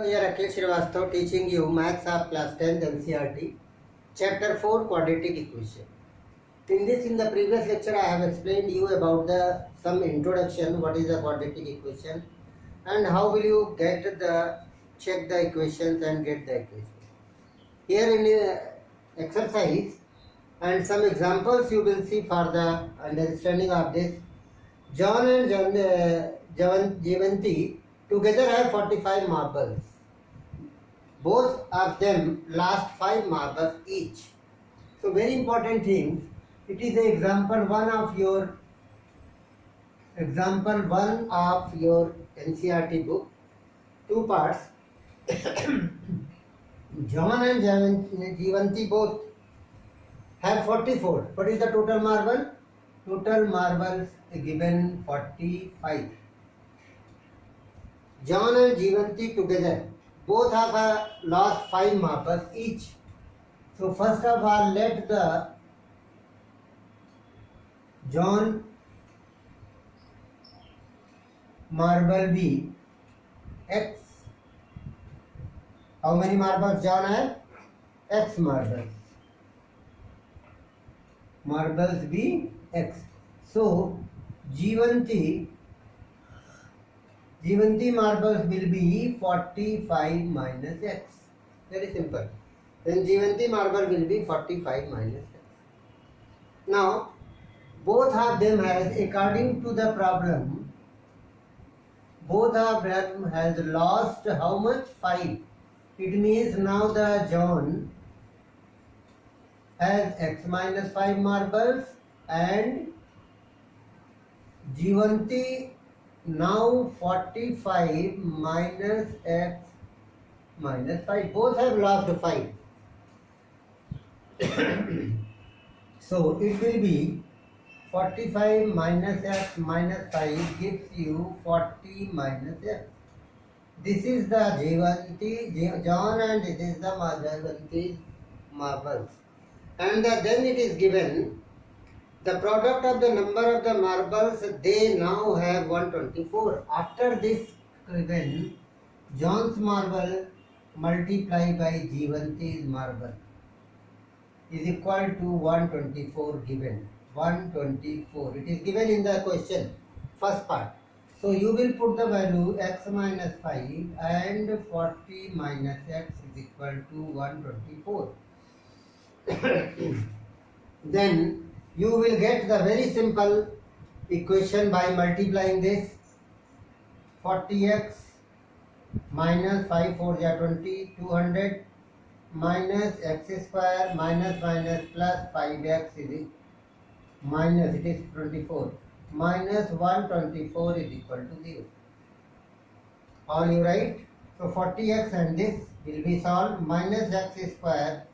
Here Akhil Srivastava teaching you Maths of Class 10th NCERT, Chapter 4 Quadratic Equation. In the previous lecture, I have explained you about some introduction, what is a quadratic equation, and how will you check the equations and get the equation. Here in exercise and some examples you will see for the understanding of this. John and Jeevanti together have 45 marbles. Both of them lost 5 marbles each. So very important thing. It is the example one of your NCERT book. 2 parts. John and Jeevanti both have 44. What is the total marble? Total marbles given 45. John and Jeevanti together both have lost 5 marbles each. So first of all, let the John marble be X. How many marbles John have? X marbles. Marbles be X. So Jeevanti marbles will be 45 minus X. Very simple. Then Jeevanti marble will be 45 minus X. Now both of them has, according to the problem, both of them has lost how much? 5. It means now the John has X minus 5 marbles and Jeevanti now 45 minus X minus 5. Both have lost 5. So it will be 45 minus X minus 5 gives you 40 minus X. This is the John and this is the Jeevanti marbles. And then it is given the product of the number of the marbles, they now have 124. After this given, John's marble multiplied by Jeevanti's marble is equal to 124 given. 124. It is given in the question, first part. So you will put the value X minus 5 and 40 minus X is equal to 124. Then you will get the very simple equation by multiplying this. 40x minus 5 4 is 20, 200 minus x square minus plus 5x is minus, it is 24, minus 124 is equal to 0. All you write. So 40x and this will be solved. Minus x square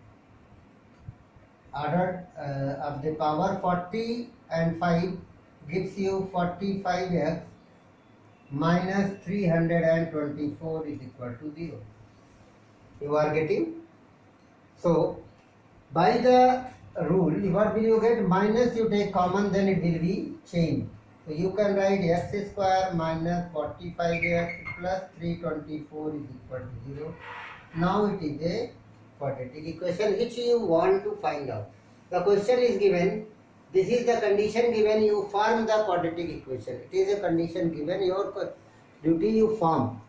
order of the power 40 and 5 gives you 45x minus 324 is equal to 0. You are getting? So by the rule, what will you get? Minus you take common, then it will be changed. So you can write x square minus 45x plus 324 is equal to 0. Now it is a quadratic equation which you want to find out. The question is given, this is the condition given, you form the quadratic equation. It is a condition given, your duty you form.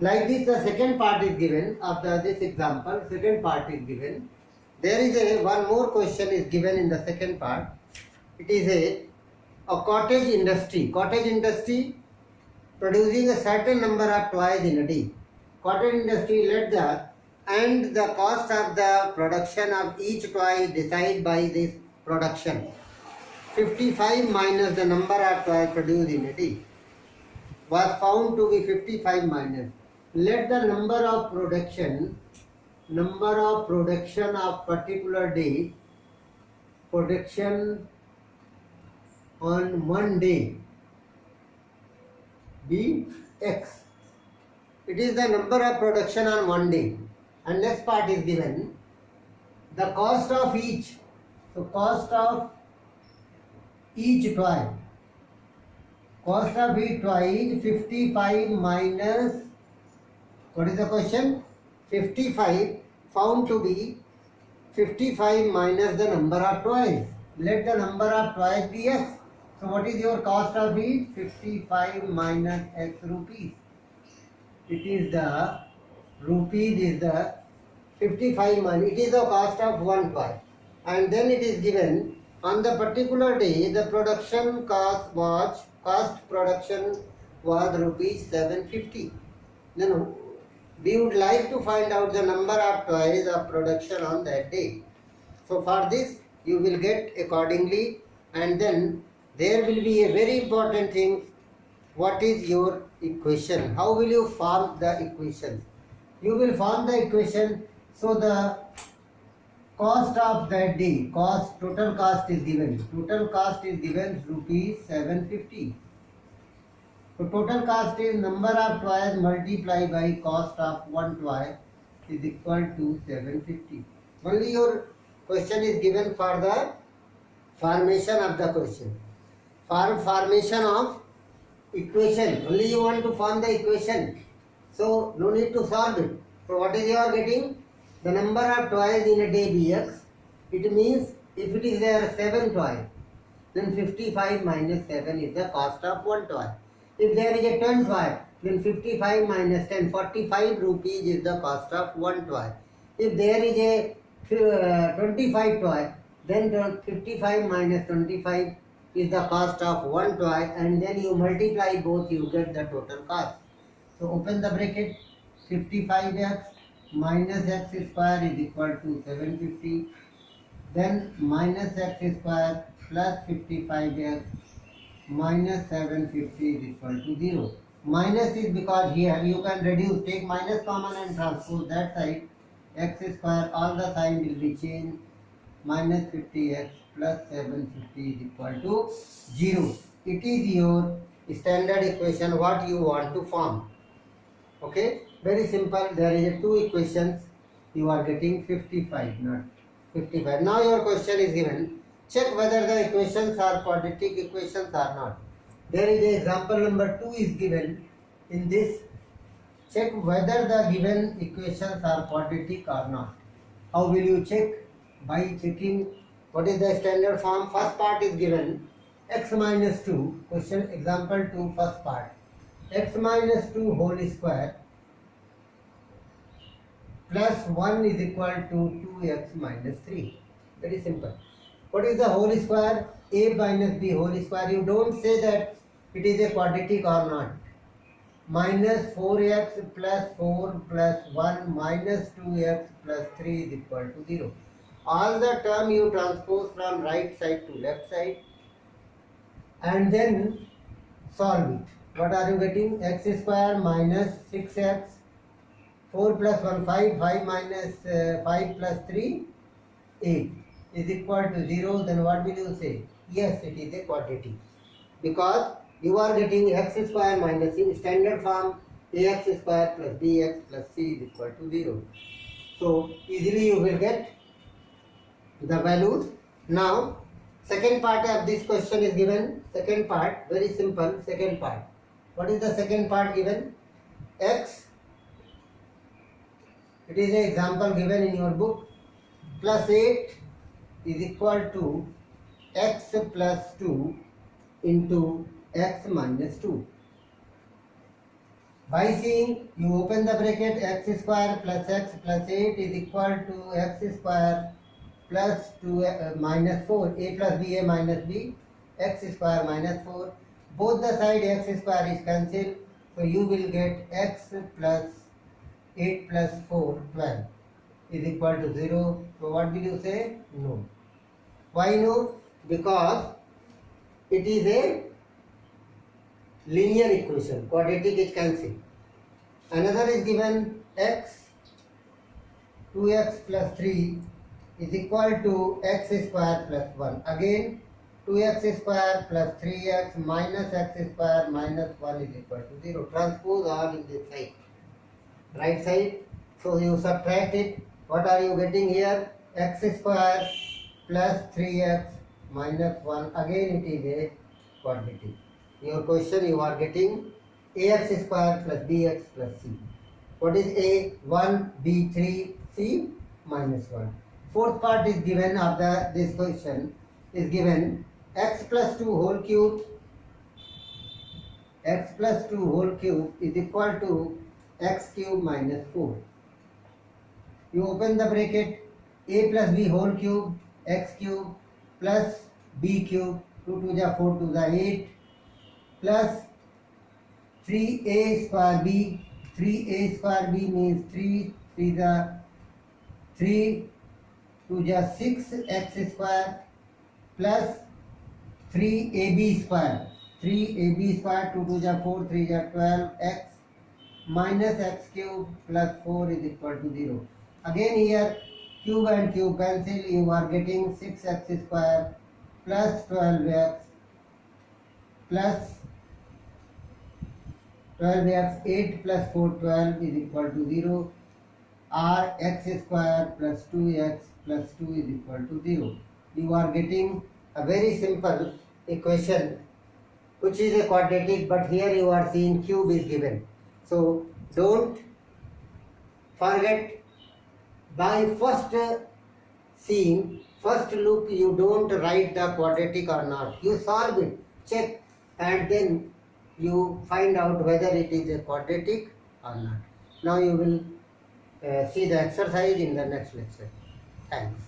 Like this, the second part is given of this example, second part is given. There is one more question is given in the second part. It is a cottage industry. Cottage industry producing a certain number of toys in a day. Cottage industry and the cost of the production of each toy decided by this production. 55 minus the number of toys produced in a day was found to be 55 minus. Let the number of production of particular day, production on one day be X. It is the number of production on one day. And next part is given the cost of each. So cost of each toy. Cost of each toy is 55 minus What is the question? 55 found to be 55 minus the number of toys. Let the number of toys be x. So what is your cost of it? 55 minus x rupees. It is the rupees is the 55 money. It is the cost of one toy. And then it is given on the particular day the production cost production was rupees 750. Then we would like to find out the number of toys of production on that day. So for this you will get accordingly, and then there will be a very important thing. What is your equation? How will you form the equation? You will form the equation. So the cost of that day, total cost is given. Total cost is given rupees 750. So total cost is number of toys multiplied by cost of one toy is equal to 750. Only your question is given for the formation of the question. For formation of equation, only you want to form the equation. So no need to solve it. So what is you are getting? The number of toys in a day bx. It means if it is there 7 toys, then 55 minus 7 is the cost of one toy. If there is a 10 toy, then 55 minus 10, 45 rupees is the cost of one toy. If there is a 25 toy, then 55 minus 25 is the cost of one toy, and then you multiply both, you get the total cost. So open the bracket, 55x minus x square is equal to 750, then minus x square plus 55x minus 750 is equal to 0. Minus is because here you can reduce, take minus common and transpose that side. X square, all the sign will be changed. Minus 50x plus 750 is equal to 0. It is your standard equation what you want to form. Okay, very simple. There is two equations. You are getting 55, not 55. Now your question is given. Check whether the equations are quadratic equations or not. There is a example number 2 is given. In this, check whether the given equations are quadratic or not. How will you check? By checking what is the standard form. First part is given x minus 2. Question example 2 first part. X minus 2 whole square plus 1 is equal to 2x minus 3. Very simple. What is the whole square? A minus b whole square. You don't say that it is a quadratic or not. Minus 4x plus 4 plus 1 minus 2x plus 3 is equal to 0. All the term you transpose from right side to left side and then solve it. What are you getting? X square minus 6x, 4 plus 1 5, 5 minus 5 plus 3 8 is equal to 0. Then what will you say? Yes, it is a quadratic, because you are getting x square minus in standard form ax square plus bx plus c is equal to 0. So easily you will get the values. Now second part of this question is given. Second part, very simple. Second part. What is the second part given? X. It is an example given in your book. Plus 8 is equal to x plus 2 into x minus 2. By seeing, you open the bracket, x square plus x plus 8 is equal to x square plus 2 minus 4. A plus b, a minus b, x square minus 4. Both the side x square is cancelled. So you will get x plus 8 plus 4, 12 is equal to 0. So what will you say? No. Why no? Because it is a linear equation. Quadratic is cancelled. Another is given x, 2x plus 3 is equal to x square plus 1. Again 2x square plus 3x minus x square minus 1 is equal to 0. Transpose all in this side. Right side. So you subtract it. What are you getting here? X square plus 3x minus 1. Again it is a quadratic. Your question, you are getting ax square plus bx plus c. What is A? 1, B 3, C minus 1. Fourth part is given of this question is given x plus 2 whole cube, x plus 2 whole cube is equal to x cube minus 4. You open the bracket, a plus b whole cube x cube plus b cube, 2 to the 4 to the 8 plus 3a square b. 3a square b means 3 to the 3 to the 6x square plus 3ab square. 3ab square 2 to the 4 3 to 12x minus x cube plus 4 is equal to 0. Again here cube and cube cancel, you are getting 6x square plus 12x plus 12x, 8 plus 4 12 is equal to 0, or x square plus 2x plus 2 is equal to 0. You are getting a very simple equation which is a quadratic, but here you are seeing cube is given. So don't forget, by first look you don't write the quadratic or not. You solve it, check, and then you find out whether it is a quadratic or not. Now you will see the exercise in the next lecture. Thanks.